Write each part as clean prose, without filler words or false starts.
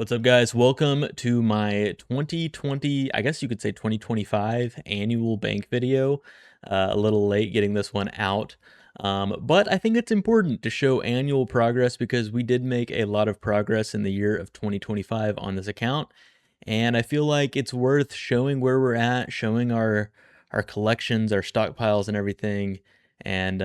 What's up, guys? Welcome to my 2020, I guess you could say 2025 annual bank video. A little late getting this one out, but I think it's important to show annual progress because we did make a lot of progress in the year of 2025 on this account, and I feel like it's worth showing where we're at, showing our collections, our stockpiles, and everything. And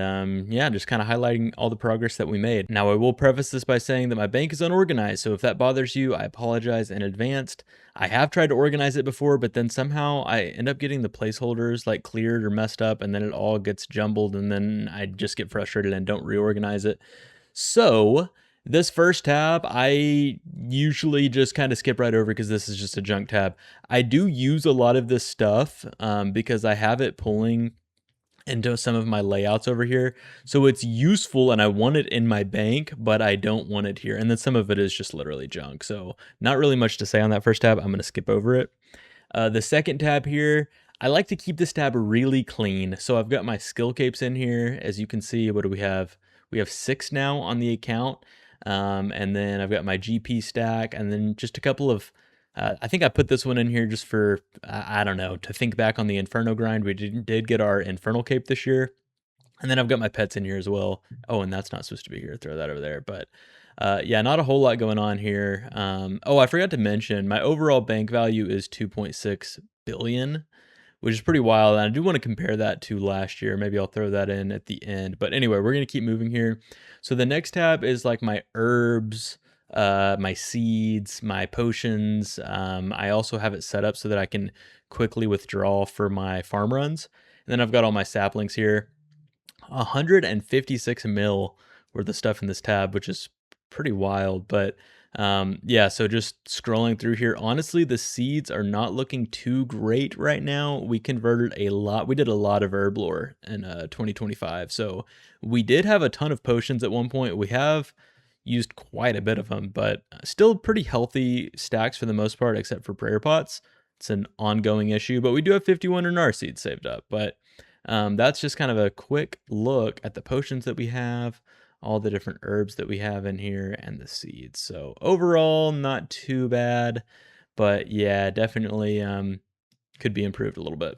yeah, just kind of highlighting all the progress that we made. Now, I will preface this by saying that my bank is unorganized, so if that bothers you, I apologize in advance. I have tried to organize it before, but then somehow I end up getting the placeholders like cleared or messed up, and then it all gets jumbled, and then I just get frustrated and don't reorganize it. So this first tab, I usually just kind of skip right over because this is just a junk tab. I do use a lot of this stuff because I have it pulling into some of my layouts over here. So it's useful and I want it in my bank, but I don't want it here. And then some of it is just literally junk. So not really much to say on that first tab. I'm going to skip over it. The second tab here, I like to keep this tab really clean. So I've got my skill capes in here. As you can see, what do we have? We have 6 now on the account. And then I've got my GP stack and then just a couple of I think I put this one in here just for, I don't know, to think back on the Inferno grind. We did get our Infernal Cape this year. And then I've got my pets in here as well. Oh, and that's not supposed to be here. Throw that over there. But yeah, not a whole lot going on here. Oh, I forgot to mention, my overall bank value is 2.6 billion, which is pretty wild. And I do want to compare that to last year. Maybe I'll throw that in at the end. But anyway, we're going to keep moving here. So the next tab is like my herbs, my seeds, my potions. I also have it set up so that I can quickly withdraw for my farm runs. And then I've got all my saplings here. 156 mil worth of stuff in this tab, which is pretty wild. But yeah, so just scrolling through here, honestly, the seeds are not looking too great right now. We converted a lot. We did a lot of herb lore in 2025. So we did have a ton of potions at one point. We have used quite a bit of them, but still pretty healthy stacks for the most part, except for prayer pots. It's an ongoing issue, but we do have 51 Renar seeds saved up. But that's just kind of a quick look at the potions that we have, all the different herbs that we have in here, and the seeds. So overall, not too bad, but yeah, definitely could be improved a little bit.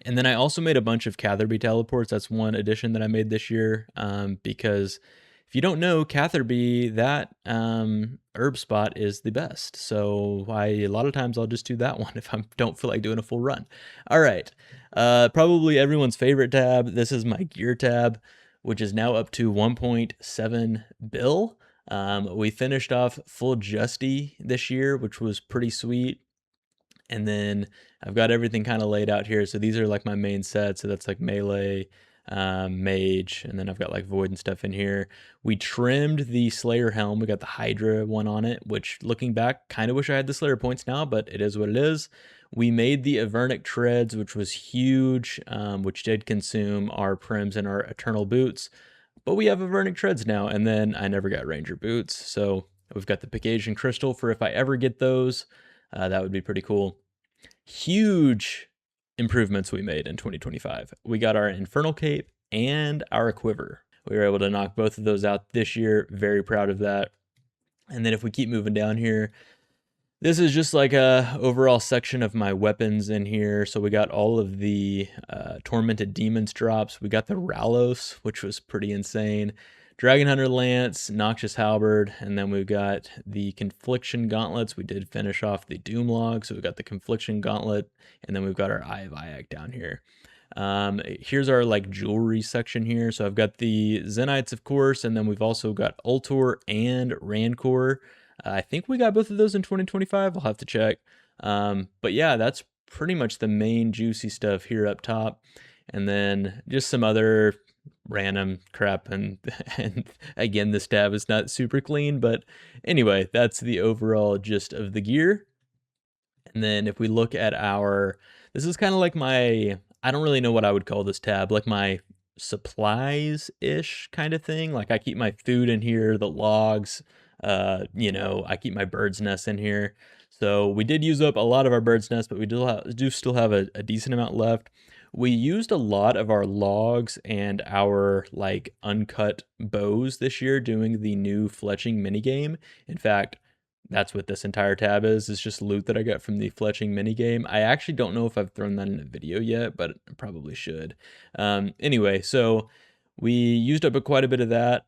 And then I also made a bunch of Catherby teleports. That's one addition that I made this year because if you don't know, Catherby, that herb spot is the best. So a lot of times I'll just do that one if I don't feel like doing a full run. All right, probably everyone's favorite tab. This is my gear tab, which is now up to 1.7 bill. We finished off full Justy this year, which was pretty sweet. And then I've got everything kind of laid out here. So these are like my main sets. So that's like melee, mage, and then I've got like void and stuff in here. We trimmed the Slayer helm. We got the Hydra one on it, which looking back, kind of wish I had the Slayer points now, but it is what it is. We made the Avernic treads, which was huge, which did consume our prims and our eternal boots. But we have Avernic treads now, and then I never got ranger boots. So we've got the Picasian crystal for if I ever get those. That would be pretty cool. Huge improvements we made in 2025. We got our Infernal Cape and our Quiver. We were able to knock both of those out this year. Very proud of that. And then if we keep moving down here, this is just like a overall section of my weapons in here. So we got all of the Tormented Demons drops. We got the Ralos, which was pretty insane. Dragon Hunter Lance, Noxious Halberd, and then we've got the Confliction Gauntlets. We did finish off the Doom Log, so we've got the Confliction Gauntlet, and then we've got our Eye of Iac down here. Here's our like jewelry section here. So I've got the Zenites, of course, and then we've also got Ultor and Rancor. I think we got both of those in 2025. I'll have to check. But yeah, that's pretty much the main juicy stuff here up top. And then just some other random crap, and again, this tab is not super clean, but anyway, that's the overall gist of the gear. And then if we look at this is kind of like my, I don't really know what I would call this tab, like my supplies-ish kind of thing. Like I keep my food in here, the logs, you know, I keep my bird's nest in here. So we did use up a lot of our bird's nest, but we do still have a decent amount left. We used a lot of our logs and our like uncut bows this year doing the new fletching minigame. In fact, That's what this entire tab is. It's just loot that I got from the fletching mini game. I actually don't know if I've thrown that in a video yet, but I probably should. Anyway, so we used up quite a bit of that.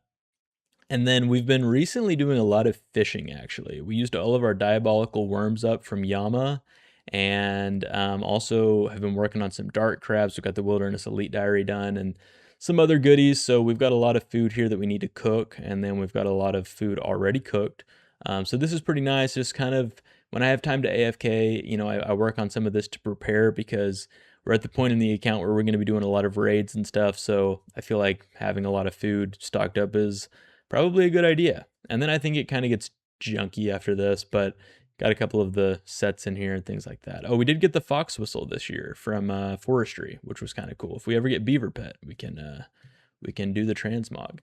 And then we've been recently doing a lot of fishing, actually. We used all of our diabolical worms up from Yama, and also have been working on some dart crabs. We got the Wilderness Elite Diary done and some other goodies. So we've got a lot of food here that we need to cook, and then we've got a lot of food already cooked. So this is pretty nice. Just kind of when I have time to AFK, I work on some of this to prepare because we're at the point in the account where we're going to be doing a lot of raids and stuff. So I feel like having a lot of food stocked up is probably a good idea. And then I think it kind of gets junky after this, but got a couple of the sets in here and things like that. Oh, we did get the fox whistle this year from forestry, which was kind of cool. If we ever get beaver pet, we can do the transmog.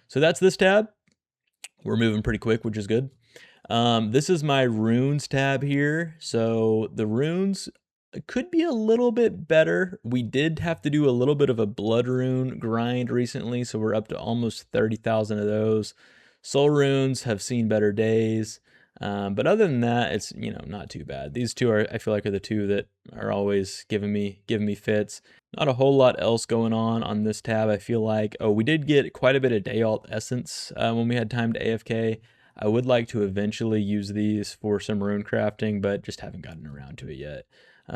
So that's this tab. We're moving pretty quick, which is good. This is my runes tab here. So the runes could be a little bit better. We did have to do a little bit of a blood rune grind recently, so we're up to almost 30,000 of those. Soul runes have seen better days, but other than that, it's not too bad. These two I feel like are the two that are always giving me fits. Not a whole lot else going on this tab. I feel like we did get quite a bit of day alt essence when we had time to AFK. I would like to eventually use these for some rune crafting, but just haven't gotten around to it yet.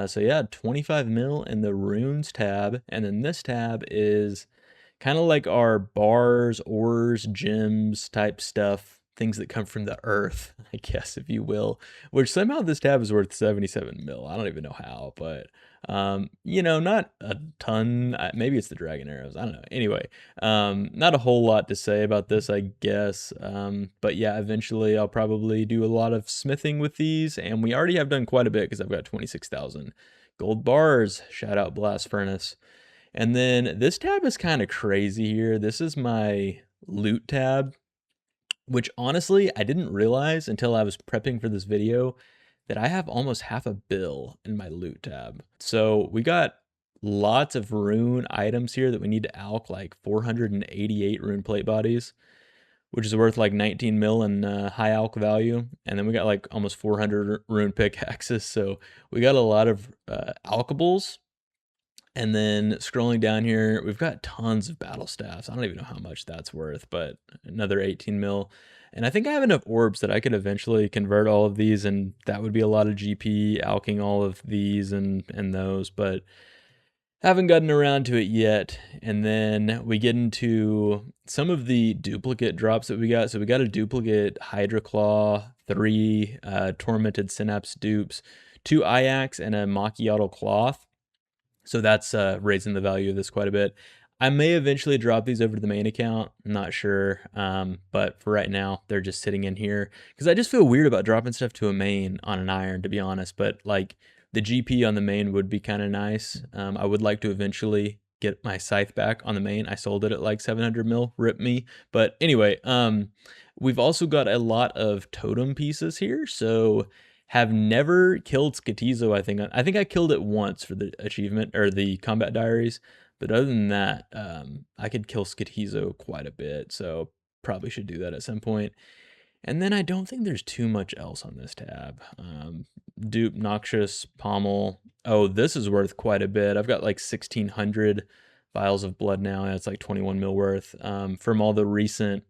So yeah, 25 mil in the runes tab. And then this tab is kind of like our bars, ores, gems type stuff, things that come from the earth, I guess, if you will, which somehow this tab is worth 77 mil. I don't even know how, but not a ton. Maybe it's the dragon arrows. I don't know. Anyway, not a whole lot to say about this, I guess. But yeah, eventually I'll probably do a lot of smithing with these, and we already have done quite a bit because I've got 26,000 gold bars. Shout out Blast Furnace. And then this tab is kind of crazy here. This is my loot tab, which honestly, I didn't realize until I was prepping for this video that I have almost half a bill in my loot tab. So we got lots of rune items here that we need to alch, like 488 rune plate bodies, which is worth like 19 mil in high alch value. And then we got like almost 400 rune pickaxes. So we got a lot of alchables. And then scrolling down here, we've got tons of battle staffs. I don't even know how much that's worth, but another 18 mil. And I think I have enough orbs that I could eventually convert all of these, and that would be a lot of GP alching all of these and those, but haven't gotten around to it yet. And then we get into some of the duplicate drops that we got. So we got a duplicate Hydra Claw, 3 Tormented Synapse dupes, 2 Iax, and a Macchiato Cloth. So that's raising the value of this quite a bit. I may eventually drop these over to the main account. I'm not sure. But for right now, they're just sitting in here. Because I just feel weird about dropping stuff to a main on an iron, to be honest. But like the GP on the main would be kind of nice. I would like to eventually get my scythe back on the main. I sold it at like 700 mil. Rip me. But anyway, we've also got a lot of totem pieces here. So have never killed Skatizo, I think. I think I killed it once for the achievement, or the combat diaries. But other than that, I could kill Skatizo quite a bit. So probably should do that at some point. And then I don't think there's too much else on this tab. Dupe, Noxious, Pommel. Oh, this is worth quite a bit. I've got like 1,600 vials of blood now. That's like 21 mil worth from all the recent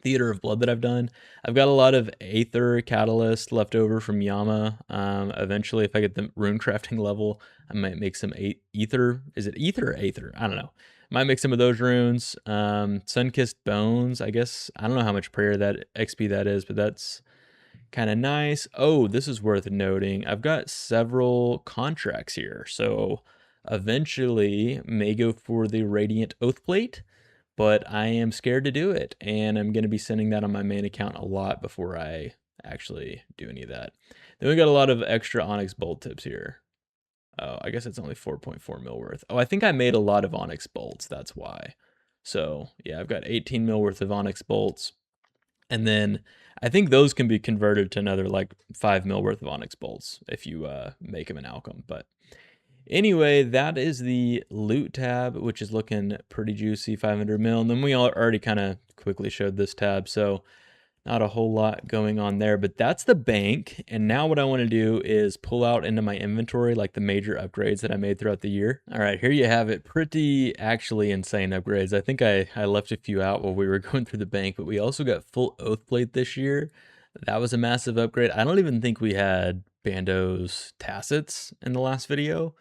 Theater of Blood that I've done. I've got a lot of Aether Catalyst left over from Yama. Eventually, if I get the rune crafting level, I might make some Ether. Is it Ether or Aether? I don't know. Might make some of those runes. Sunkissed Bones, I guess. I don't know how much prayer that XP that is, but that's kind of nice. Oh, this is worth noting. I've got several contracts here. So eventually may go for the Radiant Oath Plate, but I am scared to do it, and I'm going to be sending that on my main account a lot before I actually do any of that. Then we got a lot of extra Onyx Bolt tips here. Oh, I guess it's only 4.4 mil worth. Oh, I think I made a lot of Onyx Bolts, that's why. So yeah, I've got 18 mil worth of Onyx Bolts, and then I think those can be converted to another like 5 mil worth of Onyx Bolts if you make them an Alchem, but anyway, that is the loot tab, which is looking pretty juicy, 500 mil. And then we already kind of quickly showed this tab. So Not a whole lot going on there, but that's the bank. And now what I want to do is pull out into my inventory like the major upgrades that I made throughout the year. All right, here you have it. Pretty actually insane upgrades. I think I left a few out while we were going through the bank, but we also got full oath plate this year. That was a massive upgrade. I don't even think we had Bando's tacits in the last video.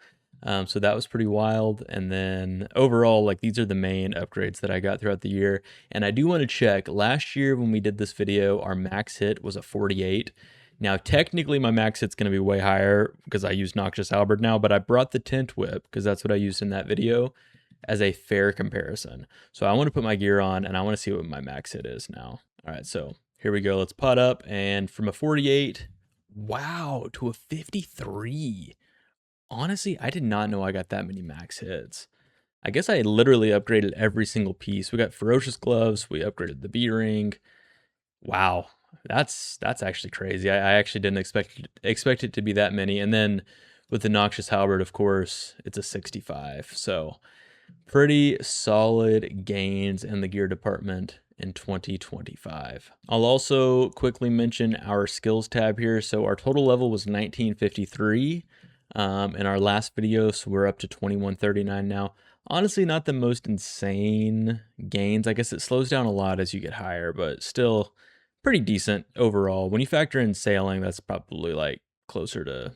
So that was pretty wild. And then overall, like these are the main upgrades that I got throughout the year. And I do want to check, last year when we did this video, our max hit was a 48. Now, technically my max hit's going to be way higher because I use Noxious Albert now, but I brought the Tint Whip because that's what I used in that video as a fair comparison. So I want to put my gear on and I want to see what my max hit is now. All right, so here we go. Let's pot up, and from a 48, wow, to a 53. Honestly, I did not know I got that many max hits. I guess I literally upgraded every single piece. We got Ferocious Gloves, we upgraded the B-Ring. Wow, that's actually crazy. I actually didn't expect it to be that many. And then with the Noxious Halberd, of course, it's a 65. So pretty solid gains in the gear department in 2025. I'll also quickly mention our skills tab here. So our total level was 1953 in our last video, so we're up to 2139 now. Honestly, not the most insane gains. I guess it slows down a lot as you get higher, but still pretty decent overall. When you factor in sailing, that's probably like closer to,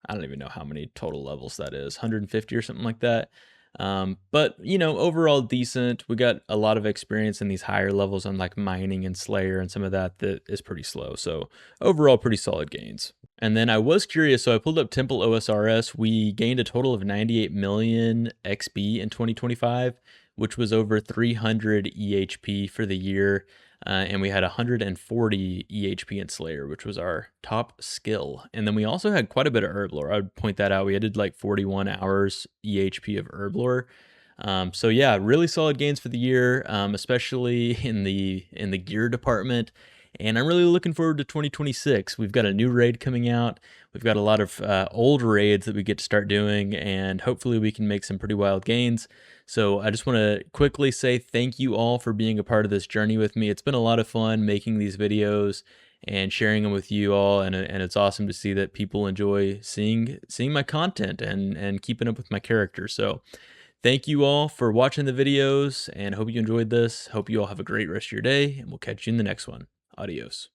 I don't even know how many total levels that is, 150 or something like that. But you know, overall decent. We got a lot of experience in these higher levels on like mining and Slayer and some of that is pretty slow. So overall pretty solid gains. And then I was curious, so I pulled up Temple OSRS. We gained a total of 98 million XP in 2025, which was over 300 EHP for the year. And we had 140 EHP in Slayer, which was our top skill. And then we also had quite a bit of Herblore. I would point that out. We did like 41 hours EHP of Herblore. So yeah, really solid gains for the year, especially in the gear department. And I'm really looking forward to 2026. We've got a new raid coming out. We've got a lot of old raids that we get to start doing, and hopefully we can make some pretty wild gains. So I just want to quickly say thank you all for being a part of this journey with me. It's been a lot of fun making these videos and sharing them with you all, and it's awesome to see that people enjoy seeing my content and keeping up with my character. So thank you all for watching the videos, and hope you enjoyed this. Hope you all have a great rest of your day, and we'll catch you in the next one. Adios.